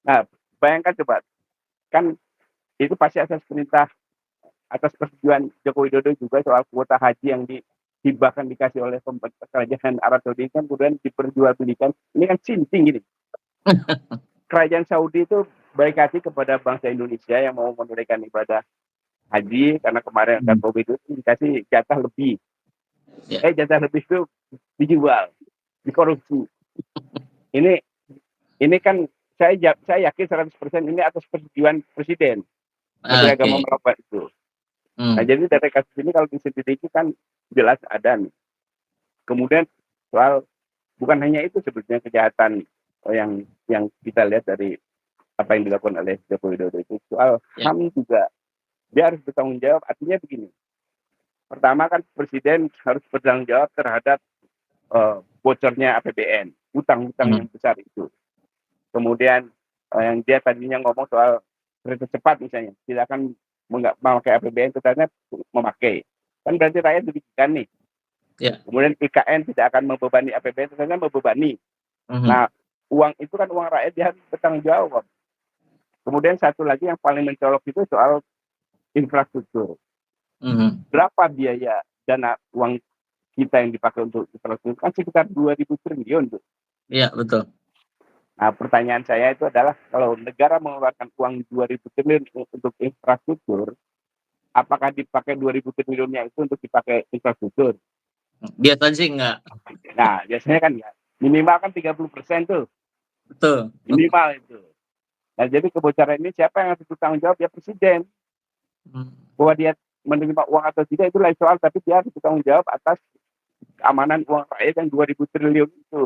Nah, bayangkan coba, kan itu pasti atas persetujuan Joko Widodo juga soal kuota haji yang dihibahkan dikasih oleh kerajaan Arab Saudi kan kemudian diperjualbelikan. Ini kan sinting gini. Kerajaan Saudi itu baik hati kepada bangsa Indonesia yang mau menunaikan ibadah haji karena kemarin kan COVID itu dikasih jatah lebih. Ya. Jatah lebih itu dijual, dikorupsi. Ini kan saya yakin 100% ini atas persetujuan presiden. Menteri Agama Oke. melakukan itu. Nah, jadi dari kasus ini kalau diselidiki kan jelas ada nih. Kemudian soal bukan hanya itu sebetulnya kejahatan yang kita lihat dari apa yang dilakukan oleh Joko Widodo itu soal HAM juga dia harus bertanggung jawab. Artinya begini, pertama kan presiden harus bertanggung jawab terhadap bocornya APBN, utang-utang yang besar itu. Kemudian yang dia tadinya ngomong soal kereta cepat misalnya, tidak akan memakai APBN, ternyata memakai. Kan berarti rakyat dirugikan nih. Ya. Kemudian IKN tidak akan membebani APBN, ternyata membebani. Nah, uang itu kan uang rakyat, dia harus bertanggung jawab. Kemudian satu lagi yang paling mencolok itu soal infrastruktur. Berapa biaya dana uang kita yang dipakai untuk infrastruktur? Kan sekitar 2.000 triliun tuh. Iya, betul. Nah, pertanyaan saya itu adalah kalau negara mengeluarkan uang 2.000 triliun untuk infrastruktur, apakah dipakai 2.000 triliunnya itu untuk dipakai infrastruktur? Biasanya sih enggak. Nah, biasanya kan ya, minimal kan 30% tuh. Betul. Minimal itu. Nah, jadi kebocoran ini siapa yang harus bertanggung jawab? Ya presiden. Bahwa dia menerima uang atau tidak itu lain soal, tapi dia harus bertanggung jawab atas keamanan uang rakyat yang 2.000 triliun itu.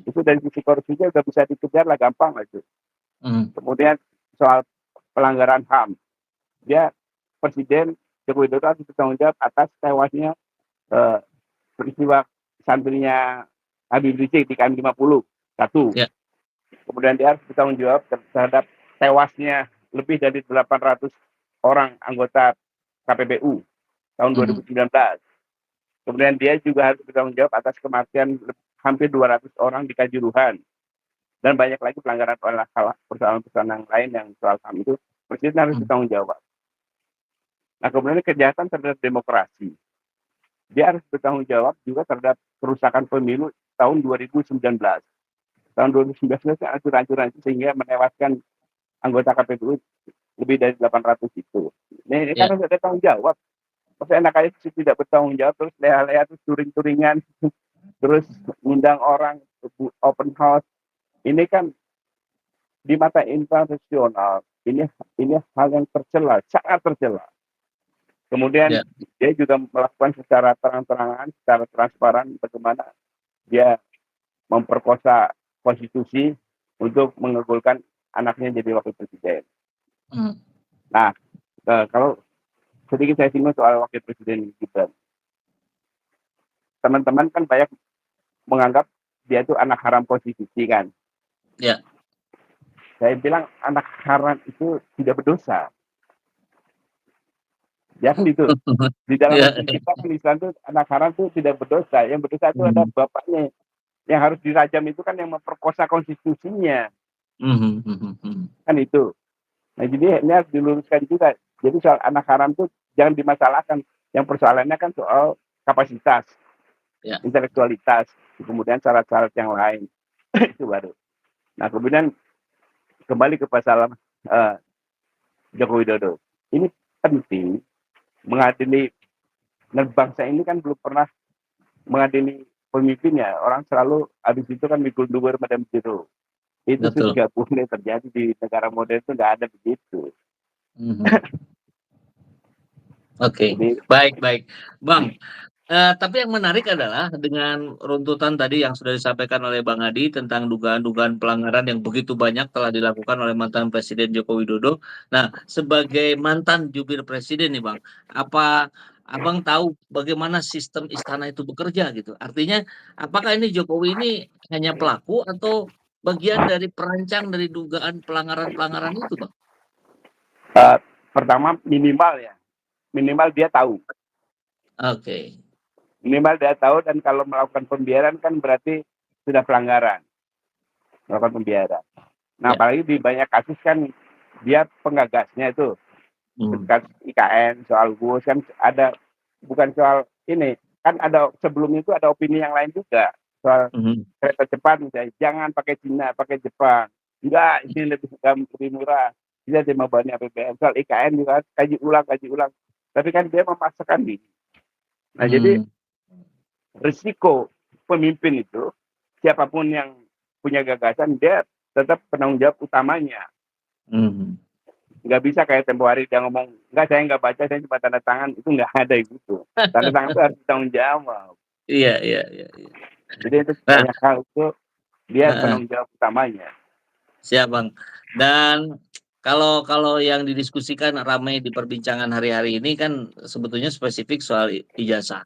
Itu dari sisi korupsinya udah bisa dikejar lah, gampang lah itu. Kemudian soal pelanggaran HAM, dia presiden Joko Widodo harus bertanggung jawab atas tewasnya peristiwa santrinya Habib Rizik di KM 50 satu. Ya. Kemudian dia harus bertanggung jawab terhadap tewasnya lebih dari 800 orang anggota KPBU tahun 2019. Kemudian dia juga harus bertanggung jawab atas kematian hampir 200 orang di Kanjuruhan. Dan banyak lagi pelanggaran persoalan-persoalan lain yang soal HAM itu presiden harus bertanggung jawab. Nah, kemudian kejahatan terhadap demokrasi. Dia harus bertanggung jawab juga terhadap kerusakan pemilu tahun 2019. Tahun 2019 hancur-hancuran itu sehingga menewaskan anggota KPU lebih dari 800 itu. Ini kan harus ada tanggung jawab. Masa enak aja tidak bertanggung jawab, terus leha-leha, terus turing-turingan, terus undang orang open house. Ini kan di mata internasional, ini hal yang tercela, sangat tercela. Kemudian dia juga melakukan secara terang-terangan, secara transparan bagaimana dia memperkosa konstitusi untuk mengabulkan anaknya jadi wakil presiden. Nah, kalau sedikit saya singgung soal wakil presiden Gibran. Teman-teman kan banyak menganggap dia itu anak haram konstitusi kan. Ya. Saya bilang anak haram itu tidak berdosa. Ya kan itu. Di dalam hukum kita kan Islam itu anak haram itu tidak berdosa. Yang berdosa itu ada bapaknya. Yang harus dirajam itu kan yang memperkosa konstitusinya. Kan itu. Nah, jadi ini harus diluruskan juga. Jadi soal anak haram itu jangan dimasalahkan. Yang persoalannya kan soal kapasitas, intelektualitas, kemudian syarat-syarat yang lain. Itu baru. Nah, kemudian kembali ke pasal Joko Widodo. Ini penting mengadili, dan bangsa ini kan belum pernah mengadili pemimpinnya. Orang selalu habis itu kan mikul duwer madam biru. Itu tidak boleh terjadi di negara modern, itu nggak ada begitu. Oke, baik, Bang. Tapi yang menarik adalah dengan runtutan tadi yang sudah disampaikan oleh Bang Adi tentang dugaan-dugaan pelanggaran yang begitu banyak telah dilakukan oleh mantan Presiden Joko Widodo. Nah, sebagai mantan jubir presiden nih Bang, apa Abang tahu bagaimana sistem istana itu bekerja gitu? Artinya, apakah ini Jokowi ini hanya pelaku atau bagian dari perancang dari dugaan pelanggaran-pelanggaran itu, Bang? Pertama minimal dia tahu. Oke. Minimal dia tahu, dan kalau melakukan pembiaran kan berarti sudah pelanggaran. Melakukan pembiaran. Nah, Ya. apalagi di banyak kasus kan dia penggagasnya itu. Kasus IKN, soal GUS kan ada, bukan soal ini, kan ada sebelumnya itu ada opini yang lain juga soal kereta cepat misalnya, jangan pakai Cina, pakai Jepang. Enggak, ini lebih murah. Tidak membebani APBN. Soal IKN juga kaji ulang. Tapi kan dia memaksakan diri. Nah, jadi risiko pemimpin itu, siapapun yang punya gagasan, dia tetap penanggung jawab utamanya. Nggak bisa kayak tempo hari dia ngomong, enggak, saya nggak baca, saya cuma tanda tangan. Itu nggak ada gitu. Tanda tangan itu harus bertanggung jawab. Iya. Jadi itu Nah, banyak hal itu dia penanggung jawab utamanya. siap Bang. Dan kalau yang didiskusikan ramai di perbincangan hari-hari ini kan sebetulnya spesifik soal ijazah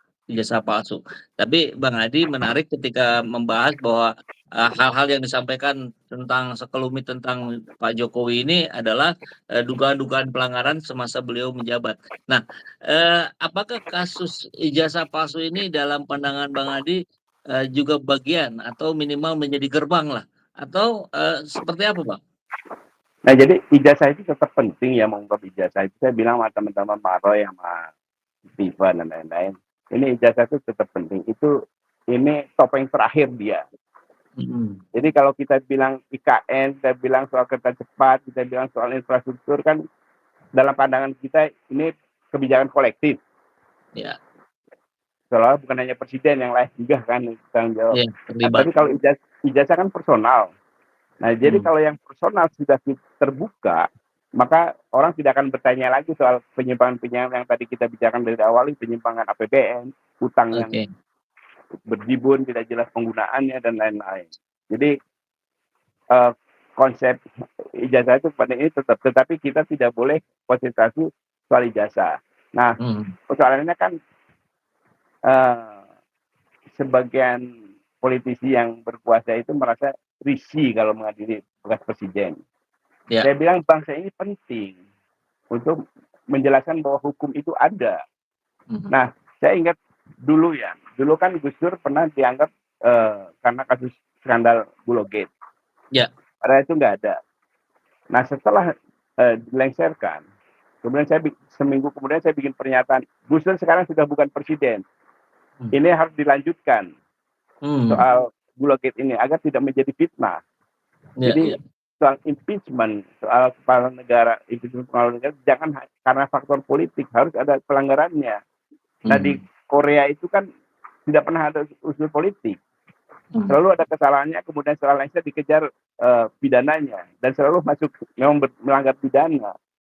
palsu. Tapi Bang Adi menarik ketika membahas bahwa hal-hal yang disampaikan tentang sekelumit tentang Pak Jokowi ini adalah dugaan-dugaan pelanggaran semasa beliau menjabat. Nah, apakah kasus ijazah palsu ini dalam pandangan Bang Adi juga bagian atau minimal menjadi gerbang lah? Atau seperti apa Bang? Nah, jadi ijazah itu tetap penting ya, mengungkap ijazah itu. Saya bilang sama teman-teman Pak Roy, sama Steven dan lain-lain. Ini ijazah itu tetap penting. Ini topeng terakhir dia. Jadi kalau kita bilang IKN, kita bilang soal kereta cepat, kita bilang soal infrastruktur, kan dalam pandangan kita ini kebijakan kolektif. Ya. Soalnya bukan hanya presiden, yang lain juga kan tanggung jawab. Ya, Nah, tapi kalau ijazah kan personal. Nah, jadi kalau yang personal sudah terbuka, maka orang tidak akan bertanya lagi soal penyimpangan-penyimpangan yang tadi kita bicarakan dari awal, penyimpangan APBN, utang yang berjibun, tidak jelas penggunaannya, dan lain-lain. Jadi konsep ijazah itu pada ini tetap, tetapi kita tidak boleh konsentrasi soal ijazah. Nah, persoalannya kan sebagian politisi yang berkuasa itu merasa risih kalau menghadiri bekas presiden. Ya. Saya bilang bangsa ini penting untuk menjelaskan bahwa hukum itu ada. Nah, saya ingat dulu kan Gus Dur pernah dianggap karena kasus skandal Bulogate. Ya. Padahal itu nggak ada. Nah, setelah dilengsarkan, kemudian seminggu kemudian saya bikin pernyataan, Gus Dur sekarang sudah bukan presiden. Ini harus dilanjutkan soal Bulogate ini agar tidak menjadi fitnah. Jadi soal impeachment, soal kepala negara, jangan karena faktor politik, harus ada pelanggarannya. Nah, di Korea itu kan tidak pernah ada unsur politik. Selalu ada kesalahannya, kemudian setelah lengser dikejar pidananya, dan selalu masuk memang melanggar pidana.